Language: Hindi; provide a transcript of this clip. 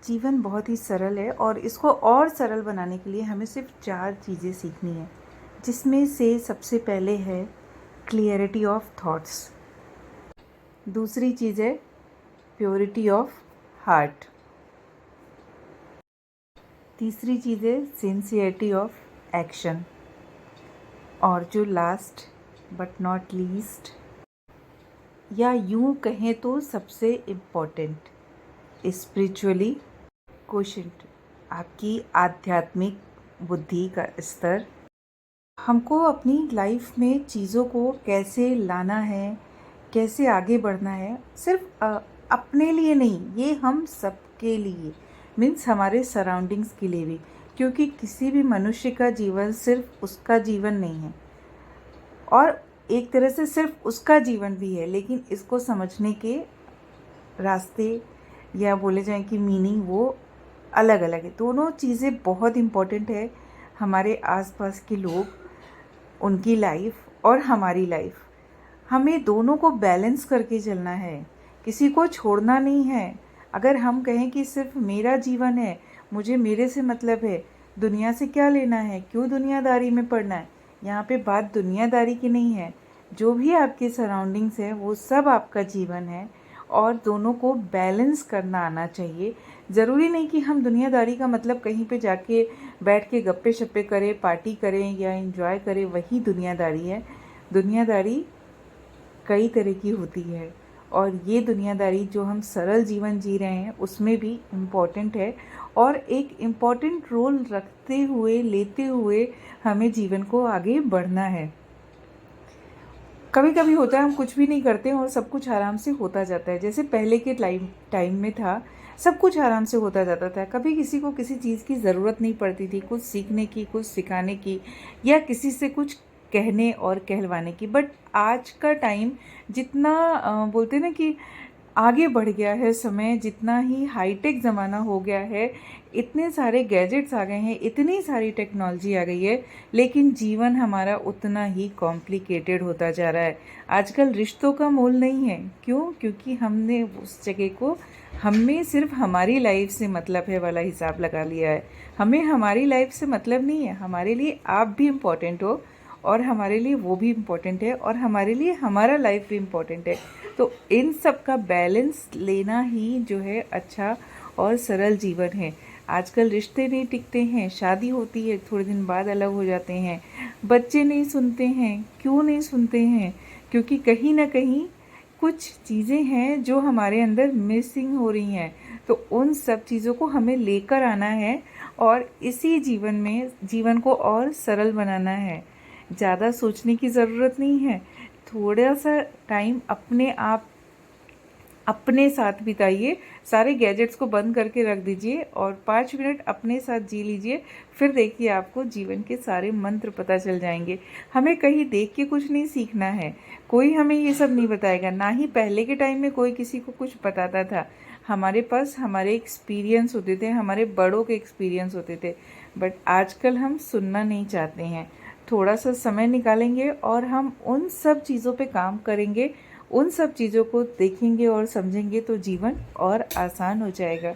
जीवन बहुत ही सरल है और इसको और सरल बनाने के लिए हमें सिर्फ 4 चीज़ें सीखनी है, जिसमें से सबसे पहले है क्लियरिटी ऑफ थॉट्स, दूसरी चीज़ है प्योरिटी ऑफ हार्ट, तीसरी चीज़ है सिंसियरिटी ऑफ एक्शन और जो लास्ट बट नॉट लीस्ट या यूँ कहें तो सबसे इम्पोर्टेंट स्पिरिचुअली क्वोशंट, आपकी आध्यात्मिक बुद्धि का स्तर। हमको अपनी लाइफ में चीज़ों को कैसे लाना है, कैसे आगे बढ़ना है, सिर्फ अपने लिए नहीं, ये हम सबके लिए, मीन्स हमारे सराउंडिंग्स के लिए भी, क्योंकि किसी भी मनुष्य का जीवन सिर्फ उसका जीवन नहीं है और एक तरह से सिर्फ उसका जीवन भी है, लेकिन इसको समझने के रास्ते या बोले जाए कि मीनिंग वो अलग अलग है। दोनों चीज़ें बहुत इम्पोर्टेंट है, हमारे आसपास के लोग, उनकी लाइफ और हमारी लाइफ, हमें दोनों को बैलेंस करके चलना है, किसी को छोड़ना नहीं है। अगर हम कहें कि सिर्फ मेरा जीवन है, मुझे मेरे से मतलब है, दुनिया से क्या लेना है, क्यों दुनियादारी में पड़ना है, यहाँ पे बात दुनियादारी की नहीं है। जो भी आपके सराउंडिंग्स है वो सब आपका जीवन है और दोनों को बैलेंस करना आना चाहिए। ज़रूरी नहीं कि हम दुनियादारी का मतलब कहीं पे जाके बैठ के गप्पे शप्पे करें, पार्टी करें या एंजॉय करें, वही दुनियादारी है। दुनियादारी कई तरह की होती है और ये दुनियादारी जो हम सरल जीवन जी रहे हैं उसमें भी इम्पॉर्टेंट है और एक इम्पॉर्टेंट रोल रखते हुए, लेते हुए हमें जीवन को आगे बढ़ना है। कभी कभी होता है हम कुछ भी नहीं करते और सब कुछ आराम से होता जाता है। जैसे पहले के टाइम में था, सब कुछ आराम से होता जाता था, कभी किसी को किसी चीज़ की ज़रूरत नहीं पड़ती थी, कुछ सीखने की, कुछ सिखाने की या किसी से कुछ कहने और कहलवाने की। बट आज का टाइम जितना बोलते ना कि आगे बढ़ गया है समय, जितना ही हाईटेक ज़माना हो गया है, इतने सारे गैजेट्स आ गए हैं, इतनी सारी टेक्नोलॉजी आ गई है, लेकिन जीवन हमारा उतना ही कॉम्प्लिकेटेड होता जा रहा है। आजकल रिश्तों का मोल नहीं है। क्यों? क्योंकि हमने उस जगह को, हमें सिर्फ हमारी लाइफ से मतलब है वाला हिसाब लगा लिया है। हमें हमारी लाइफ से मतलब नहीं है, हमारे लिए आप भी इम्पोर्टेंट हो और हमारे लिए वो भी इम्पोर्टेंट है और हमारे लिए हमारा लाइफ भी इम्पोर्टेंट है। तो इन सब का बैलेंस लेना ही जो है अच्छा और सरल जीवन है। आजकल रिश्ते नहीं टिकते हैं, शादी होती है, थोड़े दिन बाद अलग हो जाते हैं, बच्चे नहीं सुनते हैं। क्यों नहीं सुनते हैं? क्योंकि कहीं ना कहीं कुछ चीज़ें हैं जो हमारे अंदर मिसिंग हो रही हैं। तो उन सब चीज़ों को हमें लेकर आना है और इसी जीवन में जीवन को और सरल बनाना है। ज़्यादा सोचने की ज़रूरत नहीं है, थोड़ा सा टाइम अपने आप अपने साथ बिताइए, सारे गैजेट्स को बंद करके रख दीजिए और 5 मिनट अपने साथ जी लीजिए। फिर देखिए आपको जीवन के सारे मंत्र पता चल जाएंगे। हमें कहीं देख के कुछ नहीं सीखना है, कोई हमें ये सब नहीं बताएगा, ना ही पहले के टाइम में कोई किसी को कुछ बताता था। हमारे पास हमारे एक्सपीरियंस होते थे, हमारे बड़ों के एक्सपीरियंस होते थे। बट आजकल हम सुनना नहीं चाहते हैं। थोड़ा सा समय निकालेंगे और हम उन सब चीज़ों पे काम करेंगे, उन सब चीज़ों को देखेंगे और समझेंगे तो जीवन और आसान हो जाएगा।